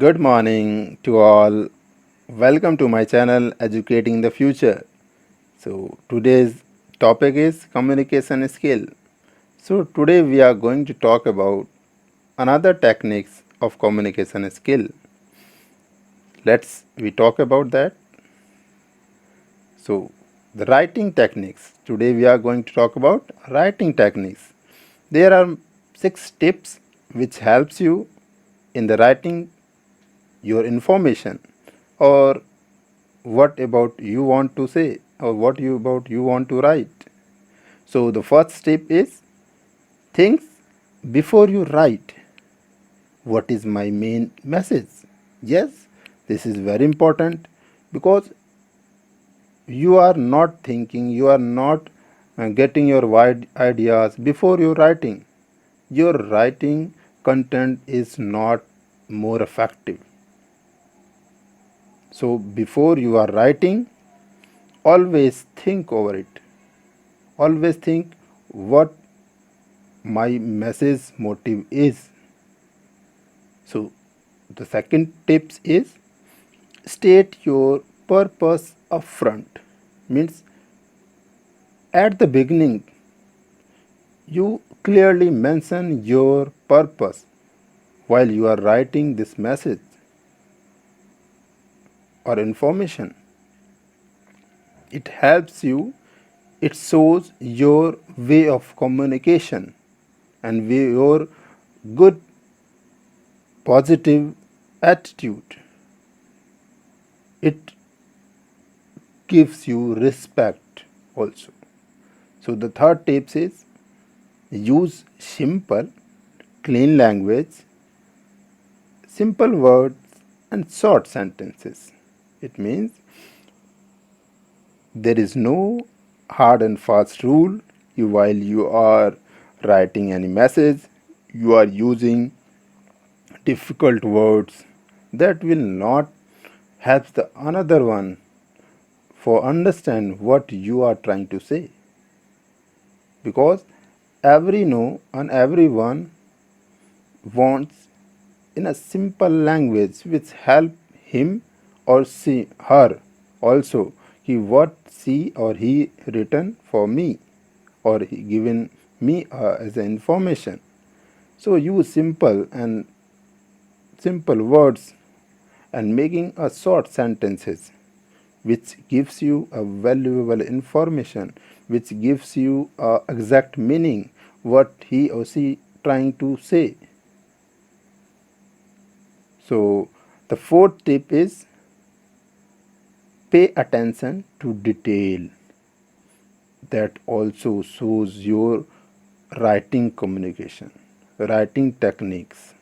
Good morning to all. Welcome to my channel Educating the Future. So today's topic is communication skill. So today we are going to talk about another techniques of communication skill. Let's we talk about that. So the writing techniques. Today we are going to talk about writing techniques. There are 6 tips which helps you in the writing your information or what about you want to say or what you about you want to write. So the first step is think before you write. What is my main message? Yes, this is very important because you are not thinking, you are not getting your wide ideas before you writing. Your writing content is not more effective. So before you are writing, always think over it. Always think what my message motive is. So the second tips is state your purpose upfront. Means at the beginning you clearly mention your purpose while you are writing this message or information. It helps you, it shows your way of communication and your good positive attitude. It gives you respect also. So the third tips is use simple, clean language, simple words and short sentences. It means there is no hard and fast rule. While you are writing any message, you are using difficult words that will not help the another one for understand what you are trying to say, because every no and everyone wants in a simple language which help him or she her also he what she or he written for me or he given me as an information. So use simple words and making a short sentences which gives you a valuable information, which gives you a exact meaning what he or she trying to say. So the fourth tip is pay attention to detail. That also shows your writing communication, writing techniques.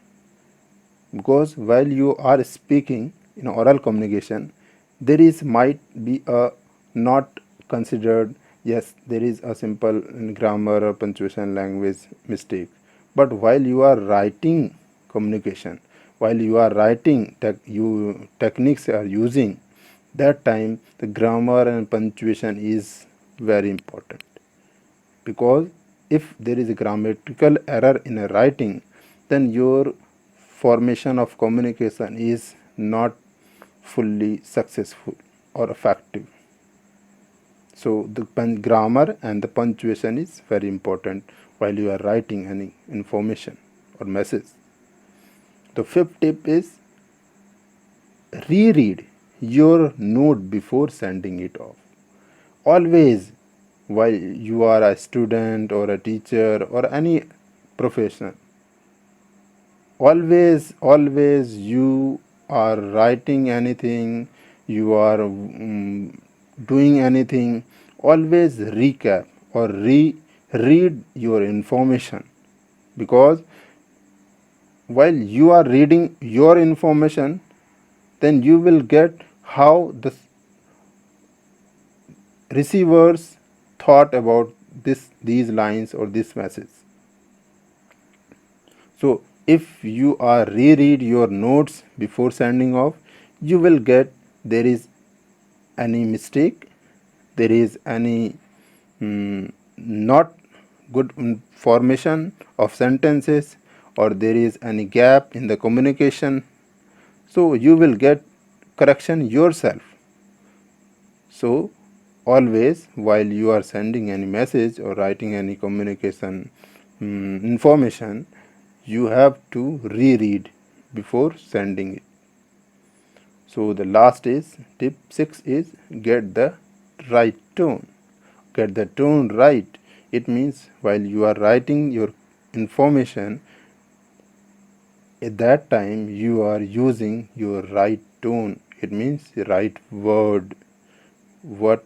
Because while you are speaking in oral communication, there is might be a not considered, yes, there is a simple grammar or punctuation language mistake. But while you are writing communication, while you are writing you techniques are using, that time the grammar and punctuation is very important, because if there is a grammatical error in a writing, then your formation of communication is not fully successful or effective. So the grammar and the punctuation is very important while you are writing any information or message. The fifth tip is reread your note before sending it off. Always, while you are a student or a teacher or any professional, always you are writing anything, you are doing anything, always recap or read your information, because while you are reading your information, then you will get how the receivers thought about these lines or this message. So if you are reread your notes before sending off, you will get there is any mistake, there is any not good formation of sentences, or there is any gap in the communication. so you will get correction yourself. So always while you are sending any message or writing any communication information, you have to reread before sending it. So the last is tip 6 is get the right tone. Get the tone right. It means while you are writing your information, at that time you are using your right tone. It means the right word, what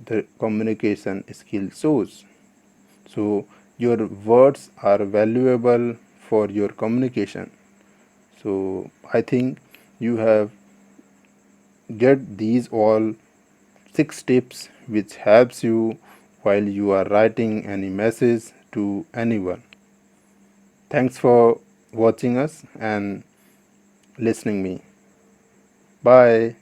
the communication skill shows. So your words are valuable for your communication. So I think you have get these all 6 tips which helps you while you are writing any message to anyone. Thanks for watching us and listening me. Bye.